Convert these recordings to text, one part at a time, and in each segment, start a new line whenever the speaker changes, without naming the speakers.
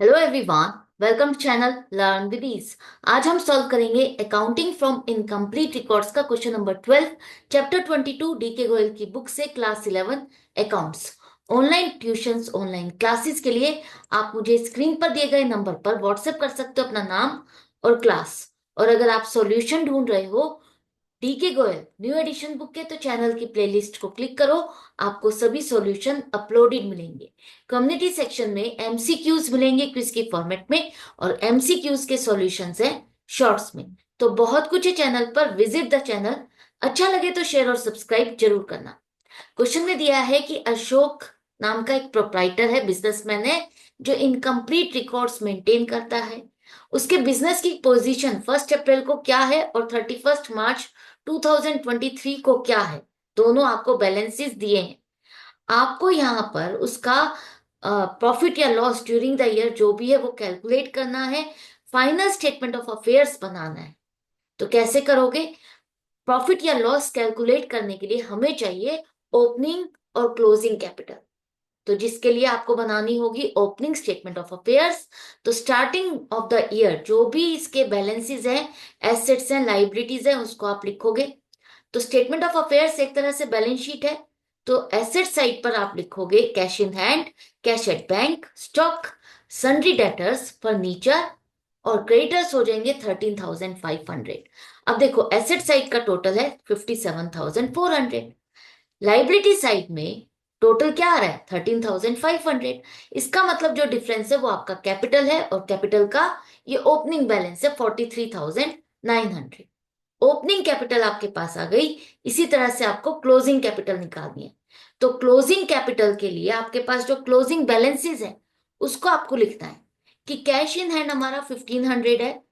Hello everyone, welcome to channel learn with ease. आज हम solve करेंगे अकाउंटिंग फ्रॉम इनकम्प्लीट रिकॉर्ड्स का question number 12, chapter 22 DK Goyal की book से, class 11 accounts. Online tuitions, online classes के लिए आप मुझे स्क्रीन पर दिए गए नंबर पर व्हाट्सएप कर सकते हो अपना नाम और क्लास। और अगर आप सॉल्यूशन ढूंढ रहे हो DK Goyal new edition book के, तो चैनल की प्लेलिस्ट को क्लिक करो। आपको सभी सॉल्यूशन अपलोडेड मिलेंगे। कम्युनिटी सेक्शन में एमसीक्यूज मिलेंगे क्विज के फॉर्मेट में, और एमसीक्यूज के सॉल्यूशंस हैं शॉर्ट्स में। तो बहुत कुछ है चैनल पर, विजिट द चैनल। अच्छा लगे तो शेयर और सब्सक्राइब जरूर करना। क्वेश्चन में दिया है कि अशोक नाम का एक प्रोप्राइटर है, बिजनेसमैन है, जो इनकम्प्लीट रिकॉर्ड्स मेंटेन करता है। उसके बिजनेस की पोजीशन 1 अप्रैल को क्या है और 31 मार्च 2023 को क्या है। दोनों आपको बैलेंसेस दिए हैं। आपको यहाँ पर उसका प्रॉफिट या लॉस ड्यूरिंग द ईयर जो भी है वो कैलकुलेट करना है। फाइनल स्टेटमेंट ऑफ अफेयर्स बनाना है। तो कैसे करोगे? प्रॉफिट या लॉस कैलकुलेट करने के लिए हमें चाहिए ओपनिंग और क्लोजिंग कैपिटल। तो जिसके लिए आपको बनानी होगी ओपनिंग स्टेटमेंट ऑफ अफेयर्स। तो स्टार्टिंग ऑफ द ईयर जो भी इसके बैलेंसेस हैं, एसेट्स हैं, लाइबिलिटीज हैं, उसको आप लिखोगे। तो स्टेटमेंट ऑफ अफेयर्स एक तरह से बैलेंस शीट है। तो एसेट साइड पर आप लिखोगे cash in hand, cash at bank, stock, sundry debtors, furniture, और क्रेडिटर्स हो जाएंगे 13,500। अब देखो, एसेट साइड का टोटल है 57,400। लाइबिलिटी साइड में टोटल क्या आ रहा है? 13,500। इसका मतलब जो डिफरेंस है वो आपका कैपिटल है, और कैपिटल का ये ओपनिंग बैलेंस है 43,900। ओपनिंग कैपिटल आपके पास आ गई। इसी तरह से आपको क्लोजिंग कैपिटल निकालनी है। तो क्लोजिंग कैपिटल के लिए आपके पास जो क्लोजिंग बैलेंसेस है उसको आपको लिखना है कि कैश इन हैंड हमारा 1500 है,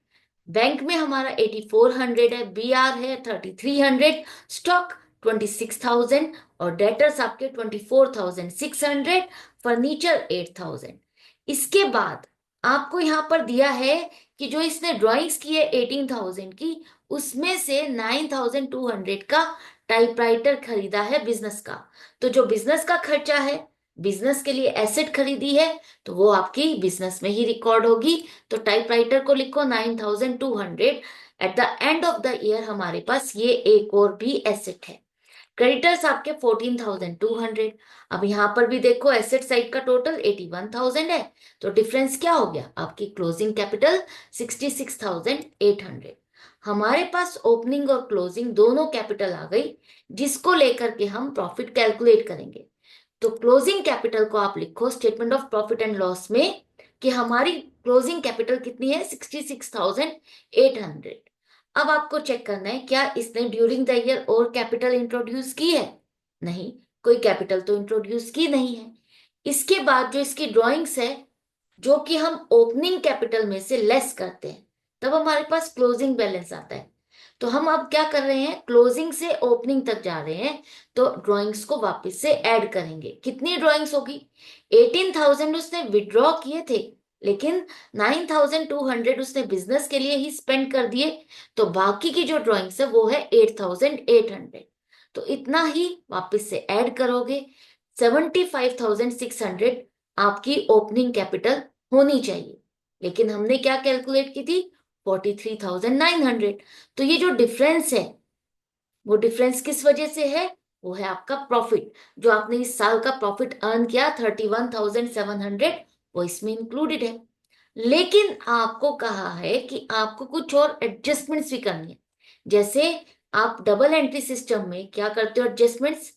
बैंक में हमारा 8400 है, बीआर है 3300, स्टॉक 26,000, और डेटर्स आपके 24,600, फर्नीचर 8,000। इसके बाद आपको यहां पर दिया है कि जो इसने ड्राइंग्स की है 18,000 की, उसमें से 9,200 का टाइपराइटर खरीदा है बिजनेस का। तो जो बिजनेस का खर्चा है, बिजनेस के लिए एसेट खरीदी है, तो वो आपकी बिजनेस में ही रिकॉर्ड होगी। तो टाइपराइटर को लिखो 9,200। At the end of the year हमारे पास ये एक और भी एसेट है। क्रेडिटर्स आपके 14,200। अब यहां पर भी देखो, एसेट साइड का टोटल 81,000 है। तो डिफरेंस क्या हो गया? आपकी क्लोजिंग कैपिटल 66,800। हमारे पास ओपनिंग और क्लोजिंग दोनों कैपिटल आ गई, जिसको लेकर के हम प्रॉफिट कैलकुलेट करेंगे। तो क्लोजिंग कैपिटल को आप लिखो statement of profit and loss में कि हमारी क्लोजिंग कैपिटल कितनी है? 66,800। अब आपको चेक करना है क्या इसने ड्यूरिंग द ईयर और कैपिटल इंट्रोड्यूस की है? नहीं, कोई कैपिटल तो इंट्रोड्यूस की नहीं है। इसके बाद जो इसकी ड्राइंग्स है, जो कि हम ओपनिंग कैपिटल में से लेस करते हैं, तब हमारे पास क्लोजिंग बैलेंस आता है। तो हम अब क्या कर रहे हैं? क्लोजिंग से ओपनिंग तक जा रहे हैं। तो ड्राइंग्स को वापस से ऐड करेंगे। कितनी ड्राइंग्स होगी? 18,000 उसने विड्रॉ किए थे, लेकिन 9,200 उसने बिजनेस के लिए ही स्पेंड कर दिए। तो बाकी की जो ड्राइंग्स है वो है 8,800। तो इतना ही वापस से ऐड करोगे। 75,600 आपकी ओपनिंग कैपिटल होनी चाहिए, लेकिन हमने क्या कैलकुलेट की थी? 43,900। तो ये जो डिफरेंस है, वो डिफरेंस किस वजह से है? वो है आपका प्रॉफिट। जो आपने इस साल का प्रॉफिट अर्न किया 31,700, वो इसमें इंक्लूडेड है। लेकिन आपको कहा है कि आपको कुछ और एडजस्टमेंट्स भी करनी है। जैसे आप डबल एंट्री सिस्टम में क्या करते हो? एडजस्टमेंट्स।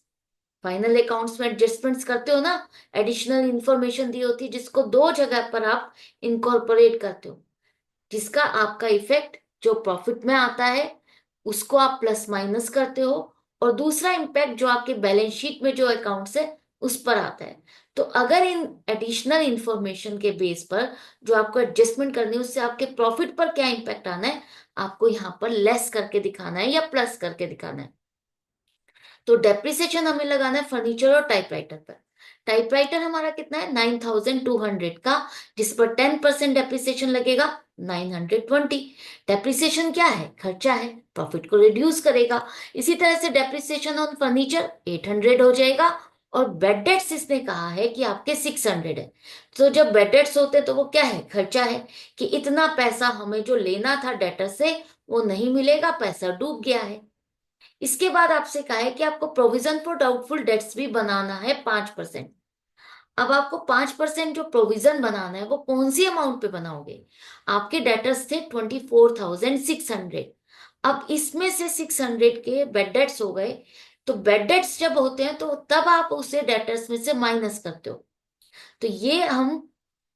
फाइनल अकाउंट्स में एडजस्टमेंट्स करते हो ना। एडिशनल इंफॉर्मेशन दी होती है जिसको दो जगह पर आप इनकॉर्पोरेट करते हो, जिसका आपका इफेक्ट जो प्रॉफिट में आता है उसको आप प्लस माइनस करते हो, और दूसरा इम्पैक्ट जो आपके बैलेंस शीट में जो अकाउंट्स है उस पर आता है। तो अगर इन एडिशनल इंफॉर्मेशन के बेस पर जो आपको एडजस्टमेंट करनी है, उससे आपके प्रॉफिट पर क्या इम्पैक्ट आना है, आपको यहां पर लेस करके दिखाना है या प्लस करके दिखाना है। तो डेप्रिसिएशन हमें लगाना है फर्नीचर और टाइपराइटर पर। टाइपराइटर हमारा कितना है? 9,200 का, जिस पर 10% डेप्रिसिएशन लगेगा, 920। डेप्रिसिएशन क्या है? खर्चा है, प्रॉफिट को रिड्यूस करेगा। इसी तरह से डेप्रिसिएशन ऑन फर्नीचर 800 हो जाएगा, और बेड डेट्स इसने कहा है कि आपके 600 है। तो जब बेड डेट्स होते हैं तो वो क्या है, खर्चा है, कि इतना पैसा हमें जो लेना था डेटर से वो नहीं मिलेगा, पैसा डूब गया है। इसके बाद आपसे कहा है कि आपको प्रोविजन फॉर डाउटफुल डेट्स भी बनाना है 5%। अब आपको 5% जो प्रोविजन बनाना है वो कौन सी अमाउंट पे बनाओगे? आपके डेटर्स थे 24,600। अब इसमें से 600 के बेड डेट्स हो गए। तो बेड डेट्स जब होते हैं तो तब आप उसे डेटर्स में से माइनस करते हो। तो ये हम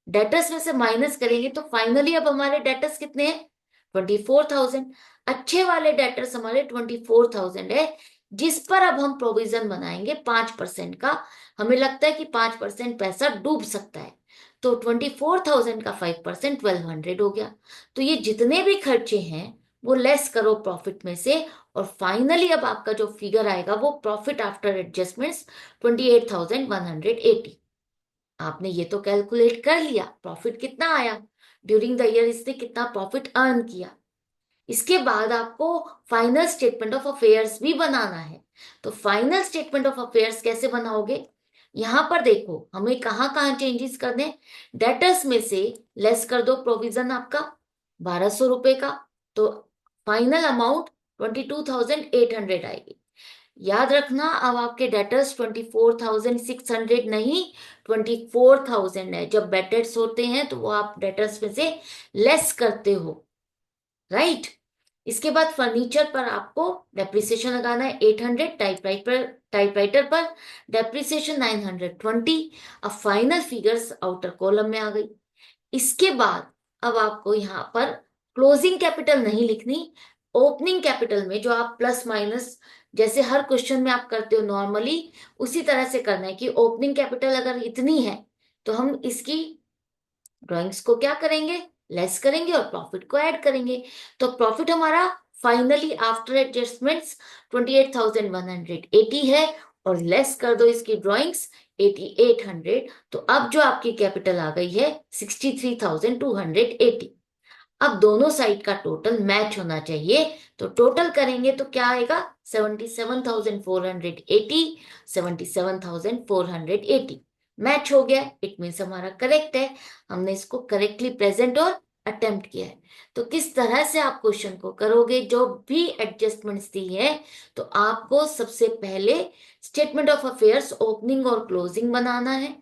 डेटर्स में से माइनस करेंगे तो फाइनली अब हमारे डेटर्स कितने हैं? 24,000। अच्छे वाले डेटर्स हमारे 24,000 है, जिस पर अब हम प्रोविजन बनाएंगे 5% का। हमें लगता है कि 5% पैसा डूब सकता है। तो 24,000 का 5% 1,200 हो गया। तो ये जितने भी खर्चे हैं वो लेस करो प्रॉफिट में से, और फाइनली अब आपका जो फिगर आएगा वो प्रॉफिट आफ्टर एडजस्टमेंट्स 28,180। आपने ये तो कैलकुलेट कर लिया प्रॉफिट कितना आया, ड्यूरिंग द ईयर इसने कितना प्रॉफिट अर्न किया। इसके बाद आपको फाइनल स्टेटमेंट ऑफ अफेयर्स भी बनाना है। तो फाइनल स्टेटमेंट ऑफ अफेयर्स कैसे बनाओगे? यहां पर देखो हमें कहाँ कहाँ चेंजेस करने हैं। डेटर्स में से लेस कर दो प्रोविजन आपका 1,200 रुपए का, तो फाइनल अमाउंट 22,800 आएगी। याद रखना अब आपके डेटर्स 24,600 नहीं, 24,000 है। जब डेटर्स होते हैं तो वो आप डेटर्स में से लेस करते हो, राइट। इसके बाद फर्नीचर पर आपको डेप्रिसिएशन लगाना है 800, टाइपराइटर पर डेप्रिसिएशन 920। अब फाइनल फिगर्स आउटर कॉलम में आ गई। इसके बाद अब आपको यहाँ पर क्लोजिंग कैपिटल नहीं लिखनी, ओपनिंग कैपिटल में जो आप प्लस माइनस जैसे हर क्वेश्चन में आप करते हो नॉर्मली उसी तरह से करना है, कि ओपनिंग कैपिटल अगर इतनी है तो हम इसकी ड्राइंग्स को क्या करेंगे, लेस करेंगे और प्रॉफिट को ऐड करेंगे। तो प्रॉफिट हमारा फाइनली आफ्टर एडजस्टमेंट्स 28,180 है, और लेस कर दो इसकी ड्राइंग्स 8,800। तो अब जो आपकी कैपिटल आ गई है 63,280। अब दोनों साइड का टोटल मैच होना चाहिए। तो टोटल करेंगे तो क्या आएगा, 77,480, 77,480 मैच हो गया। इट मीन्स हमारा करेक्ट है, हमने इसको करेक्टली प्रेजेंट और अटेम्प्ट किया है। तो किस तरह से आप क्वेश्चन को करोगे, जो भी एडजस्टमेंट्स दी है तो आपको सबसे पहले स्टेटमेंट ऑफ अफेयर्स ओपनिंग और क्लोजिंग बनाना है।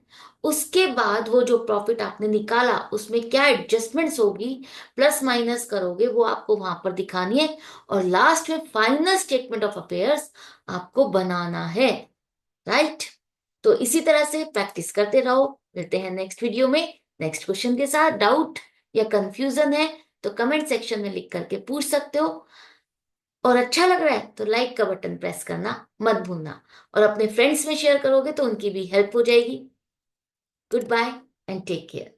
उसके बाद वो जो प्रॉफिट आपने निकाला उसमें क्या एडजस्टमेंट्स होगी, प्लस माइनस करोगे, वो आपको वहां पर दिखानी है। और लास्ट में फाइनल स्टेटमेंट ऑफ अफेयर्स आपको बनाना है, राइट। तो इसी तरह से प्रैक्टिस करते रहो। मिलते हैं नेक्स्ट वीडियो में नेक्स्ट क्वेश्चन के साथ। डाउट या कंफ्यूजन है तो कमेंट सेक्शन में लिख करके पूछ सकते हो। और अच्छा लग रहा है तो लाइक का बटन प्रेस करना मत भूलना, और अपने फ्रेंड्स में शेयर करोगे तो उनकी भी हेल्प हो जाएगी। Goodbye and take care.